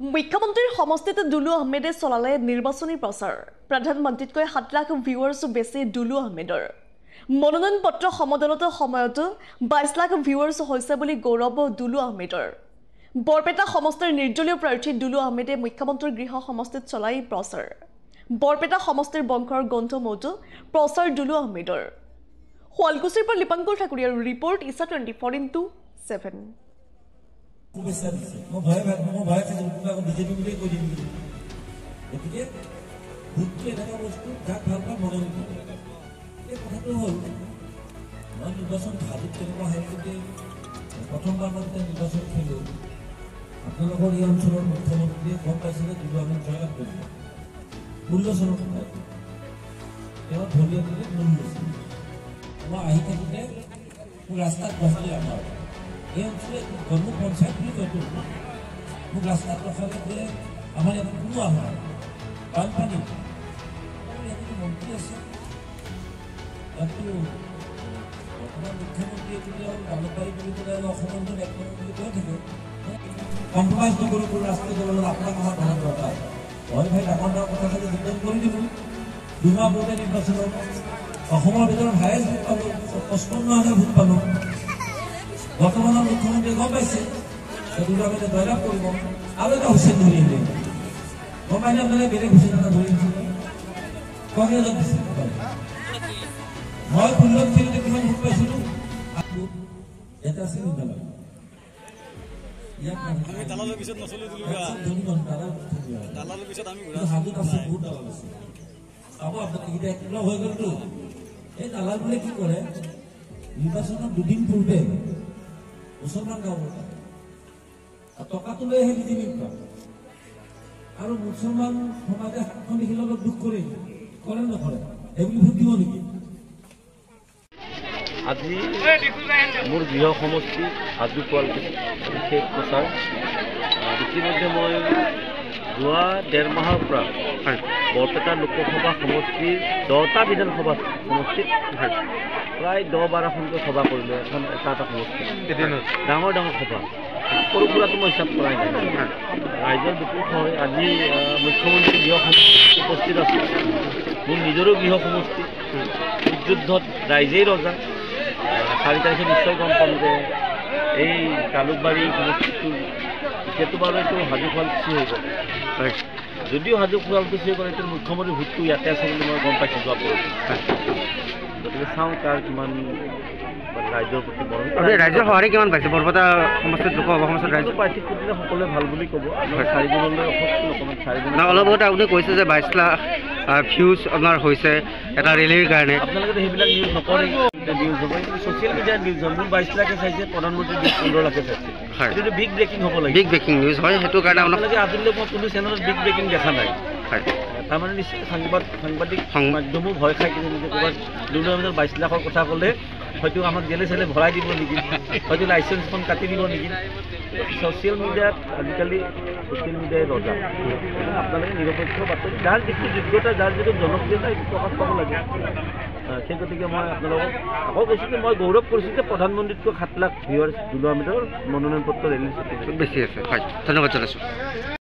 মুখ্যমন্ত্ৰীৰ সমষ্টিত দুলু আহমেদে চলালে নিৰ্বাচনী প্ৰচাৰ প্ৰধানমন্ত্ৰীতকৈ 7 লাখ ভিউৱাৰ্ছ বেছি দুলু আহমেদৰ মনোনয়ন পত্ৰ সমদলত সময়ত 22 লাখ ভিউৱাৰ্ছ হৈছে বুলি গৌৰৱ দুলু আহমেদৰ বৰপেটা সমষ্টিৰ নিৰ্দলীয় প্ৰাৰ্থী দুলু আহমেদে মুখ্যমন্ত্ৰীৰ গৃহ সমষ্টিত চলাই প্ৰচাৰ বৰপেটা সমষ্টিৰ বংশৰ গন্থমৌত প্ৰচাৰ দুলু আহমেদৰ শুৱালকুছিৰ পৰা লিপাংকৰ ঠাকুৰীয়াৰ ৰিপৰ্ট ইছা 24x7 মই ভয় বিজেপি বুলি কৈ দিম গতিকে ভোটটো এনেকুৱা বস্তু যাক ভাল পায় মনোনীত এই কথাটো হ'ল মই নিৰ্বাচন ভাবিত তেনেকুৱা হয় যদি প্ৰথমবাৰ মই যেতিয়া নিৰ্বাচন খেলোঁ আপোনালোকৰ এই অঞ্চলৰ মুখ্যমন্ত্ৰীয়ে গম পাইছিলে দুলু আহমেদ জয়লাভ কৰিব 16 চনত তেওঁ ধৰি আনিলে লোন লৈছিল মই আহি থাকোঁতে মোৰ ৰাস্তাত বহালে আমাৰ এই অঞ্চলে জন্ম পঞ্চায়ত বুলি কয়তো মোক ৰাস্তাত ৰখালে যে আমাৰ ইয়াত কোনো আহা বানপানী ইয়াতো মন্ত্ৰী আছে ইয়াতো বৰ্তমান মুখ্যমন্ত্ৰীয়ে যদি আৰু জালুকবাৰী বুলি ক'লে আৰু অসমৰ একমত বুলি কৈ থাকে কম্প্ৰমাইজ নকৰোঁ কোনো ৰাষ্ট্ৰীয় দলৰ লগত আপোনাক আমাৰ মনত দৰকাৰ মই ভাই ডাঙৰ ডাঙৰ কথাখিনি যোগদান কৰি দিলোঁ 2 মাহ পূৰ্বে নিৰ্বাচনত অসমৰ ভিতৰত হায়েষ্ট ভোট পালোঁ 55,000 ভোট পালোঁ বৰ্তমানৰ মুখ্যমন্ত্ৰীয়ে গম পাইছে দুলু আহমেদে জয়লাভ কৰিব আৰু এটা হুছেইন ধৰি আহিলে গম পাইনে আপোনালোকে বেলেগ হুছেইন এটা ধৰি আহিছিলে কংগ্ৰেছত দিছে মই 16 খেলোঁতে কিমান ভোট পাইছিলোঁ এটা আছে হৈ গ'লতো এই দালাল বোলে কি কৰে নিৰ্বাচনৰ 2 দিন পূৰ্বে মুছলমান গাঁৱৰ টকাটো লৈ আহে বিজেপিৰ পৰা আৰু মুছলমান সমাজে হাতখন দেখিলে অলপ দুখ কৰে নকৰে এইবুলি ভোট দিব নেকি আজি মোৰ গৃহ সমষ্টি হাজো শুৱালকুছি বিশেষ প্ৰচাৰ ইতিমধ্যে মই যোৱা 1.5 মাহৰ পৰা বৰপেটা লোকসভা সমষ্টিৰ 10টা বিধানসভা সমষ্টিত প্ৰায় 10-12খনকৈ সভা কৰিলোঁ এখন এটা সমষ্টি ডাঙৰ সভা সৰু সুৰাটো মই হিচাপ কৰাই নাই ৰাইজৰ বিপুল হয় আজি মুখ্যমন্ত্ৰী গৃহ সমষ্টিত উপস্থিত আছে মোৰ নিজৰো গৃহ সমষ্টি যুদ্ধত ৰাইজেই ৰজা 4 তাৰিখে নিশ্চয় গম পাম যে এই জালুকবাৰী সমষ্টিটোৰ সেইটো বাৰু এইটো হাজো শুৱালকুছি হৈ গ'ল যদিও হাজো শুৱালকুছি হৈ গ'ল এইটো মুখ্যমন্ত্ৰীৰ ভোটটো ইয়াতে আছে বুলি মই গম পাইছোঁ যোৱা পৰহি গতিকে চাওঁ তাৰ কিমান ৰাইজৰ প্ৰতি মৰম ৰাইজৰ সঁহাৰি কিমান পাইছে বৰপেটা সমষ্টিত লোকসভা সমষ্টিত ৰাইজৰ প্ৰাৰ্থীক সুধিলে সকলোৱে ভাল বুলি ক'ব 4 গুণলৈ অকণমান 4 গুণ অলপ আগতে আপুনি কৈছে যে 22 লাখ ভিউজ আমাৰ হৈছে এটা ৰেলীৰ কাৰণে আপোনালোকে সেইবিলাক নিউজ নকৰে নিউজ হ'ব ছ'চিয়েল মিডিয়াত নিউজ হয় মোৰ 22 লাখে চাইছে প্ৰধানমন্ত্ৰী 15 লাখে চাইছে এইটো বিগ ব্ৰেকিং হ'ব লাগে বিগ ব্ৰেকিং নিউজ হয় সেইটো কাৰণে আপোনালোকে আজিলৈ মই কোনো চেনেলত বিগ ব্ৰেকিং দেখা নাই তাৰমানে নিশ্চয় সাংবাদিক মাধ্যমো ভয় খাই কিনে ক'ৰবাত দুলু আহমেদৰ 22 লাখৰ কথা ক'লে হয়তো আমাক জেলে চেলে ভৰাই দিব নেকি হয়তো লাইচেঞ্চখন কাটি দিব নেকি ছ'চিয়েল মিডিয়াত আজিকালি ছ'চিয়েল মিডিয়াই ৰজা আপোনালোকে নিৰপেক্ষ বাতৰি যাৰ যিটো যোগ্যতা যাৰ যিটো জনপ্ৰিয়তা সেইটো প্ৰকাশ পাব লাগে সেই গতিকে মই আপোনালোকক আকৌ কৈছোঁ যে মই গৌৰৱ কৰিছোঁ যে প্ৰধানমন্ত্ৰীতকৈ 7 লাখ ভিউৱাৰ্ছ দুলু আহমেদৰ মনোনয়ন পত্ৰ ৰেলী বেছি আছে হয় ধন্যবাদ জনাইছোঁ